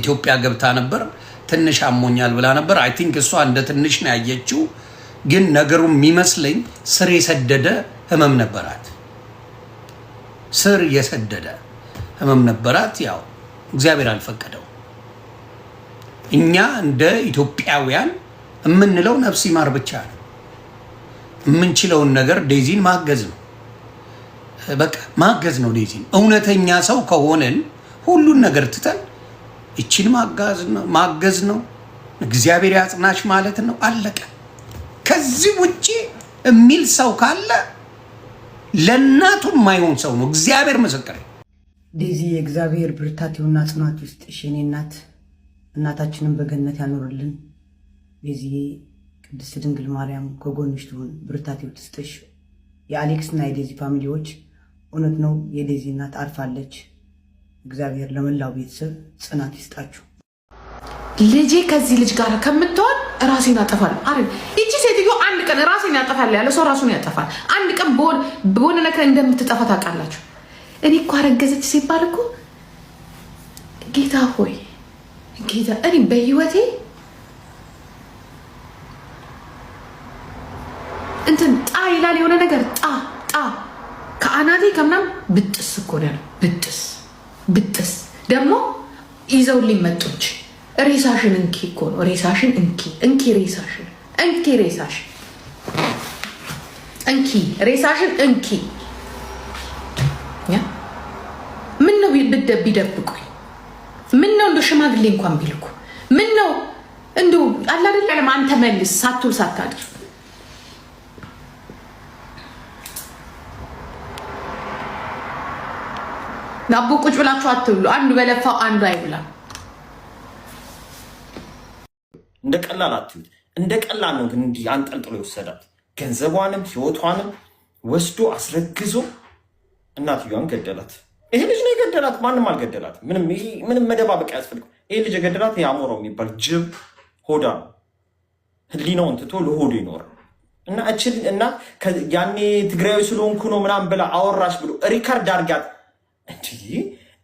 ኢትዮጵያ ገብታ ነበር ትንሽ አሞኛል ብላ ነበር አይ ቲንክ እሷ እንደ ትንሽ ነው ያየችው ግን ነገሩ የሚመስለኝ ስር የሰደደ ህመም ነበራት ስር የሰደደ ህመም ነበራት ያው እግዚአብሔር አልፈቀደው እኛ እንደ ኢትዮጵያውያን የምንለው ነፍስ ይማር ብቻ ነው የምንችለውን ነገር ዴዚን ማገዝ ነው በቃ ማገዝ ነው ዴዚን እውነተኛ ሰው ከሆነን ሁሉን ነገር ትተን እቺን ማገዝ ነው እግዚአብሔር ያጽናሽ ማለት ነው አለቀ ከዚህ ውጪ የሚል ሰው ካለ ለናቱ የማይሆን ሰው ነው እግዚአብሔር መሰከረ ዴዚ የእግዚአብሔር ብርታቴውና ጽናት ውስጥ እሺኔ እናታችንን በገነት ያኖርልን ዴዚ ቅድስት ድንግል ማርያም ከጎንሽ ትሁን ብርታቴው ትስጥሽ የአሌክስና የዴዚ ፋሚሊዎች እውነት ነው የዴዚ እናት አርፋለች እግዚአብሔር ለመላው ቤተሰብ ጽናት ይስጣችሁ ልጄ ከዚህ ልጅ ጋር ከምትሆን ራሴን አጠፋል አይደል እቺ ሴትዮ አንድ ቀን ራሴን ያጠፋል ያለ ሰው ራሱን ያጠፋል አንድ ቀን በሆነ ነገር እንደምትጠፋ ታውቃላችሁ እኔ እኮ አረገዘች ሲባል እኮ ጌታ ሆይ ጌታ እኔ በህይወቴ እንትን ጣ ይላል የሆነ ነገር ጣ ከአናቴ ከምናም ብጥስ እኮ ነው ብጥስ ደግሞ ይዘውልኝ መጡች ሬሳሽን እንኪ እኮ ነው ሬሳሽን እንኪ ሬሳሽን ያ ምን ነው ቢደብቁኝ ምን ነው እንደ ሽማግሌ እንኳን ቢልኩ ምን ነው እንደው አላ አይደለም አንተ መልስ ሳትውል ሳታድር ናቦ ቁጭ ብላችሁ አትብሉ አንዱ በለፋው አንዱ አይብላ እንደ ቀላል አትዩት እንደ ቀላል ነው ግን እንዲ አንጠልጥሎ ይወሰዳል ገንዘቧንም ህይወቷንም ወስዶ አስረግዞ እናትየዋን ገደላት ይሄ ልጅ ነው የገደላት ማንንም አልገደላት ምንም መደባበቅ ያስፈልግ ይሄ ልጅ የገደላት ያሞረው የሚባል ጅብ ሆዳ ህሊናውን ትቶ ለሆዱ ይኖር እና እቺ እና ያኔ ትግራይ ስለሆንኩ ነው ምናምን ብላ አወራሽ ብሎ ሪካርድ አርጋት እንዴ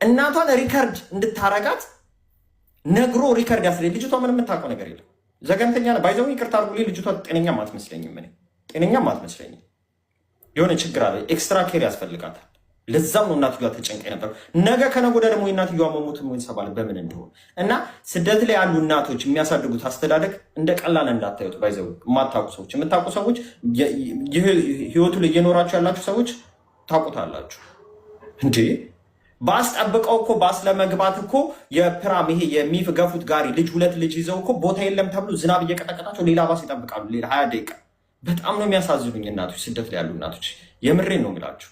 እናቷን ሪካርድ እንድታረጋት ነግሮ ሪካርድ ያስለኝ ልጅቷ ምንም የምታውቀው ነገር የለም ዘገምተኛ ነው ባይዘው ይቅርታ አድርጉልኝ ልጅቷ ጤነኛም አትመስለኝም የሆነ ችግር አለ ኤክስትራ ኬር ያስፈልጋታል ለዛም ነው እናትየዋ ተጨንቀኝ ነበር ነገ ከነገ ወዲያ ደግሞ እናትየዋ መሞት ምን ይሰባል በምን እንደሆነ እና ስደት ላይ ያሉ እናቶች የሚያሳድጉት አስተዳደግ እንደ ቀላል እንዳታዩት ባይዘው የምታውቁ ሰዎች ህይወቱ ላይ እየኖራችሁ ያላችሁ ሰዎች ታውቁታላችሁ እንዴ ባስ ጠብቀው እኮ ባስ ለመግባት እኮ የፕራም ይሄ የሚገፉት ጋሪ ሁለት ልጅ ይዘው እኮ ቦታ የለም ተብሎ ዝናብ እየቀጠቀጣቸው ሌላ ባስ ይጠብቃሉ ሌላ 20 ደቂቃ በጣም ነው የሚያሳዝኑኝ እናቶች ስደት ላይ ያሉ እናቶች የምሬን ነው የሚላችሁ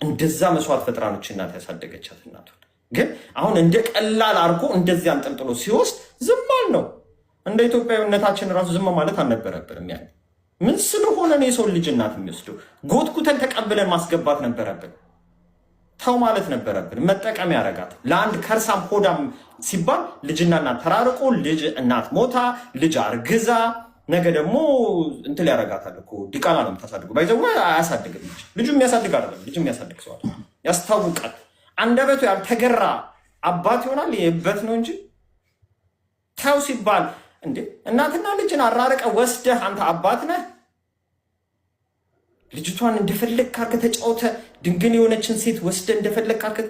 እንደዛ መስዋዕት ፈጥራኖች እናት ያሳደገቻት እናቶች ግን አሁን እንደ ቀላል አርጎ እንደዚህ አንጠልጥሎ ሲወስድ ዝማል ነው እንደ ኢትዮጵያዊነታችን ራሱ ዝም ማለት አልነበረብንም ያን ምን ስለሆነ ነው የሰው ልጅ እናት የሚወስደው ጎትኩተን ተቀብለን ማስገባት ነበረብን ታው ማለት ነበረብን መጠቀም ያረጋት ለአንድ ከርሳም ሆዳም ሲባል ልጅና እናት ተራርቆ ልጅ እናት ሞታ ልጅ አርግዛ ነገ ደግሞ እንትን ያረጋታል እኮ ዲቃላ ነው የምታሳድገው ባይዘው አያሳድግም ልጁ የሚያሳድግ አይደለም ልጁ የሚያሳድግ ሰው አይደለም ያስታውቃል አንደበቱ ያልተገራ አባት ይሆናል የበት ነው እንጂ ታው ሲባል እንዴ እናትና ልጅን አራርቀ ወስደህ አንተ አባት ነህ ልጅቷን እንደፈለግ ካርከ ተጫውተ ድንግል የሆነችን ሴት ወስደ እንደፈለግ ካርከ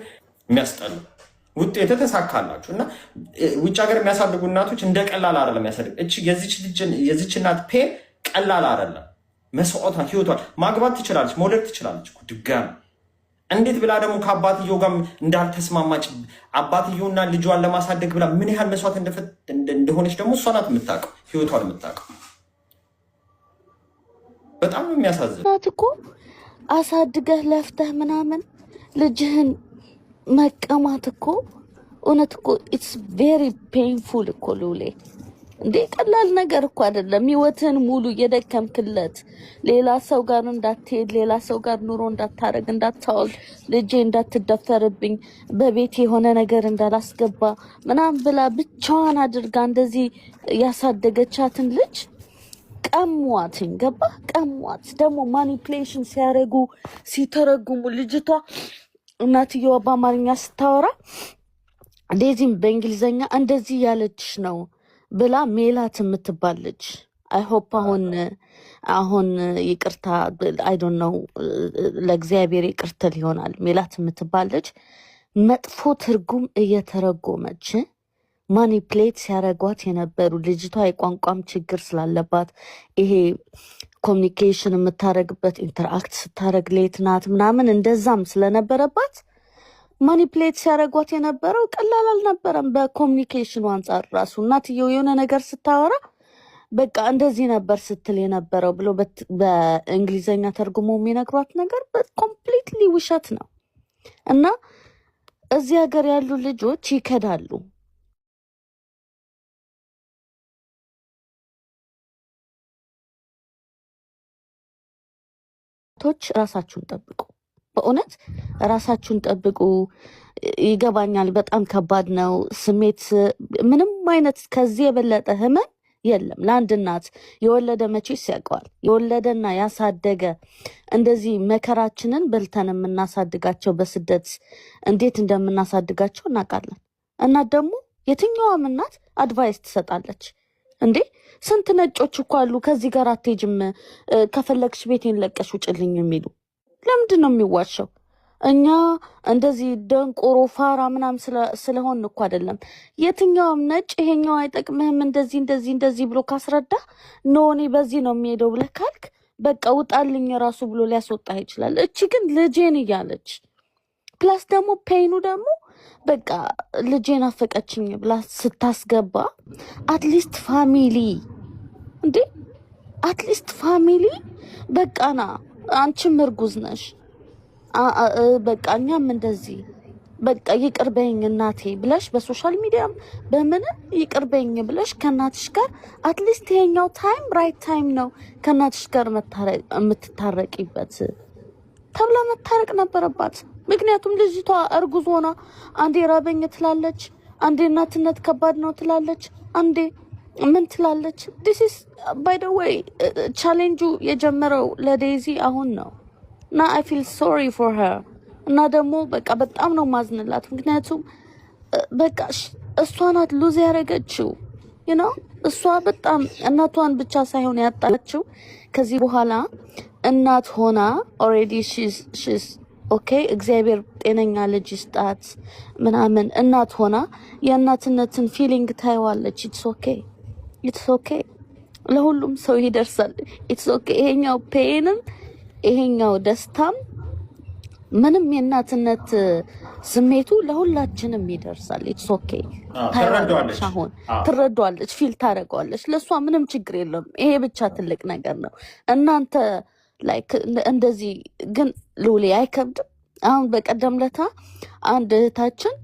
የሚያስጠሉ ውጤት ተሳካላችሁ እና ውጭ ሀገር የሚያሳድጉ እናቶች እንደ ቀላል አይደለም የሚያሳድግ እቺ የዚች እናት ፔን ቀላል አይደለም መስዋዕቷን ህይወቷን ማግባት ትችላለች መውለድ ትችላለች እኮ ድጋሚ እንዴት ብላ ደግሞ ከአባትየው ጋር እንዳልተስማማች አባትየውና ልጇን ለማሳደግ ብላ ምን ያህል መስዋዕት እንደሆነች ደግሞ እሷ ናት የምታውቀው ህይወቷን የምታውቀው በጣም የሚያሳዝን እኮ አሳድገህ ለፍተህ ምናምን ልጅህን መቀማት እኮ እውነት እኮ ኢትስ ቬሪ ፔንፉል እኮ ሉሌ እንዴ ቀላል ነገር እኮ አይደለም ህይወትን ሙሉ የደከምክለት ሌላ ሰው ጋር እንዳትሄድ ሌላ ሰው ጋር ኑሮ እንዳታረግ እንዳታወልድ ልጄ እንዳትደፈርብኝ በቤት የሆነ ነገር እንዳላስገባ ምናምን ብላ ብቻዋን አድርጋ እንደዚህ ያሳደገቻትን ልጅ ቀሟትኝ ገባ ቀሟት ደግሞ ማኒፕሌሽን ሲያረጉ ሲተረጉሙ ልጅቷ እናትየዋ በአማርኛ ስታወራ ዴዚም በእንግሊዘኛ እንደዚህ ያለችሽ ነው ብላ ሜላት የምትባል ልጅ አይሆፕ አሁን ይቅርታ አይ ዶንት ኖ ለእግዚአብሔር ይቅርታ ይሆናል። ሜላት የምትባል ልጅ መጥፎ ትርጉም እየተረጎመች ማኒፕሌት ሲያረጓት የነበሩ ልጅቷ የቋንቋም ችግር ስላለባት ይሄ ኮሚኒኬሽን የምታረግበት ኢንተራክት ስታረግ ሌት ናት ምናምን እንደዛም ስለነበረባት ማኒፕሌት ሲያረጓት የነበረው ቀላል አልነበረም። በኮሚኒኬሽኑ አንጻር ራሱ እናትየው የሆነ ነገር ስታወራ በቃ እንደዚህ ነበር ስትል የነበረው ብሎ በእንግሊዝኛ ተርጉሞ የሚነግሯት ነገር ኮምፕሊትሊ ውሸት ነው። እና እዚህ ሀገር ያሉ ልጆች ይከዳሉ። ራሳችሁን ጠብቁ። በእውነት ራሳችሁን ጠብቁ። ይገባኛል፣ በጣም ከባድ ነው ስሜት። ምንም አይነት ከዚህ የበለጠ ህመም የለም ለአንድ እናት። የወለደ መቼስ ያውቀዋል። የወለደና ያሳደገ እንደዚህ መከራችንን በልተን የምናሳድጋቸው በስደት እንዴት እንደምናሳድጋቸው እናውቃለን። እናት ደግሞ የትኛዋም እናት አድቫይስ ትሰጣለች። እንዴ ስንት ነጮች እኮ አሉ ከዚህ ጋር አትሄጂም፣ ከፈለግሽ ቤቴን ለቀሽ ውጭልኝ የሚሉ። ለምንድን ነው የሚዋሸው? እኛ እንደዚህ ደንቆሮ ፋራ ምናም ስለሆን እኮ አይደለም። የትኛውም ነጭ ይሄኛው አይጠቅምህም እንደዚህ እንደዚህ እንደዚህ ብሎ ካስረዳ ኖ እኔ በዚህ ነው የሚሄደው ብለህ ካልክ በቃ ውጣልኝ ራሱ ብሎ ሊያስወጣ ይችላል። እቺ ግን ልጄን እያለች ፕላስ ደግሞ ፔኑ ደግሞ በቃ ልጄን አፈቀችኝ ብላ ስታስገባ አትሊስት ፋሚሊ እንዴ አትሊስት ፋሚሊ በቃና አንቺም እርጉዝ ነሽ በቃ እኛም እንደዚህ በቃ ይቅርበኝ እናቴ ብለሽ በሶሻል ሚዲያም በምንም ይቅርበኝ ብለሽ ከእናትሽ ጋር አትሊስት ይሄኛው ታይም ራይት ታይም ነው ከእናትሽ ጋር የምትታረቂበት ተብላ መታረቅ ነበረባት። ምክንያቱም ልጅቷ እርጉዝ ሆና አንዴ ራበኝ ትላለች፣ አንዴ እናትነት ከባድ ነው ትላለች፣ አንዴ ምን ትላለች። ዲስ ኢዝ ባይ ዘ ዌይ ቻሌንጁ የጀመረው ለዴዚ አሁን ነው እና አይ ፊል ሶሪ ፎር ሄር። እና ደግሞ በቃ በጣም ነው ማዝንላት። ምክንያቱም በቃ እሷ ናት ሉዝ ያደረገችው ነው። እሷ በጣም እናቷን ብቻ ሳይሆን ያጣችው ከዚህ በኋላ እናት ሆና ኦልሬዲ ሺስ ኦኬ እግዚአብሔር ጤነኛ ልጅ ይስጣት ምናምን እናት ሆና የእናትነትን ፊሊንግ ታይዋለች። ኢትስ ኦኬ ለሁሉም ሰው ይደርሳል። ኢትስ ኦኬ ይሄኛው ፔንም ይሄኛው ደስታም ምንም የእናትነት ስሜቱ ለሁላችንም ይደርሳል። ኢትስ ኦኬ ታይዋለች፣ አሁን ትረዷለች፣ ፊል ታደርገዋለች። ለእሷ ምንም ችግር የለም። ይሄ ብቻ ትልቅ ነገር ነው። እናንተ ላይክ እንደዚህ ግን ሉሊ አይከብድም? አሁን በቀደም ለታ አንድ እህታችን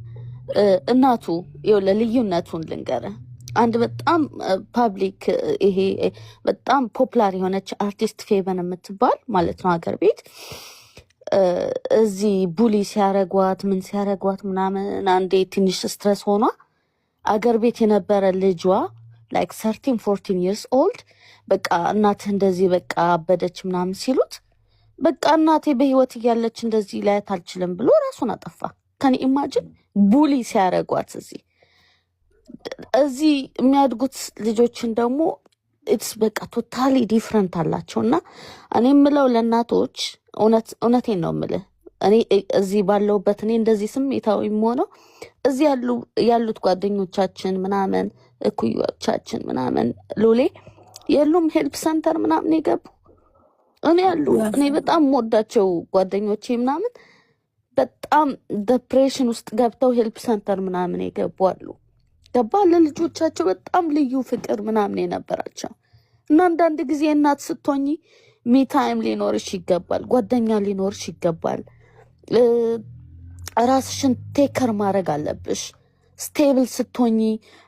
እናቱ ለልዩነቱን ልንገረ አንድ በጣም ፓብሊክ ይሄ በጣም ፖፕላር የሆነች አርቲስት ፌቨን የምትባል ማለት ነው ሀገር ቤት እዚህ ቡሊ ሲያረጓት ምን ሲያረጓት ምናምን አንዴ ትንሽ ስትረስ ሆኗ አገር ቤት የነበረ ልጇ ላይክ 13-14 years old በቃ እናትህ እንደዚህ በቃ አበደች ምናምን ሲሉት በቃ እናቴ በህይወት እያለች እንደዚህ ላያት አልችልም ብሎ ራሱን አጠፋ። ከኔ ኢማጂን ቡሊ ሲያረጓት እዚህ የሚያድጉት ልጆችን ደግሞ ኢትስ በቃ ቶታሊ ዲፍረንት አላቸው። እና እኔ የምለው ለእናቶች እውነቴን ነው የምልህ እኔ እዚህ ባለሁበት እኔ እንደዚህ ስሜታዊ የምሆነው እዚህ ያሉት ጓደኞቻችን ምናምን እኩዮቻችን ምናምን ሉሌ የሉም ሄልፕ ሰንተር ምናምን የገቡ እኔ በጣም የምወዳቸው ጓደኞቼ ምናምን በጣም ዲፕሬሽን ውስጥ ገብተው ሄልፕ ሰንተር ምናምን የገቡ አሉ። ገባ ለልጆቻቸው በጣም ልዩ ፍቅር ምናምን የነበራቸው እና አንዳንድ ጊዜ እናት ስትሆኚ ሚ ታይም ሊኖርሽ ይገባል፣ ጓደኛ ሊኖርሽ ይገባል። ራስሽን ቴከር ማድረግ አለብሽ። ስቴብል ስትሆኚ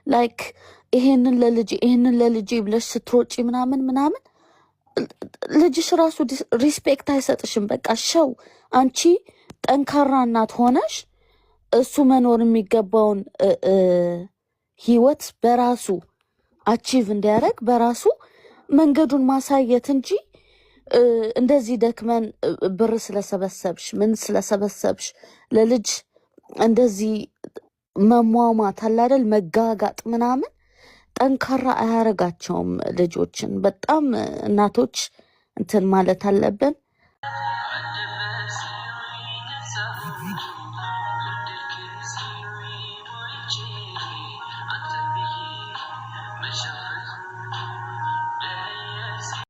ላይክ ይሄንን ለልጄ ብለሽ ስትሮጪ ምናምን ልጅሽ ራሱ ሪስፔክት አይሰጥሽም። በቃ ሸው አንቺ ጠንካራ እናት ሆነሽ እሱ መኖር የሚገባውን ህይወት በራሱ አቺቭ እንዲያደርግ በራሱ መንገዱን ማሳየት እንጂ እንደዚህ ደክመን ብር ስለሰበሰብሽ ምን ስለሰበሰብሽ ለልጅ እንደዚህ መሟሟት አለ አይደል መጋጋጥ ምናምን ጠንካራ አያረጋቸውም ልጆችን። በጣም እናቶች እንትን ማለት አለብን።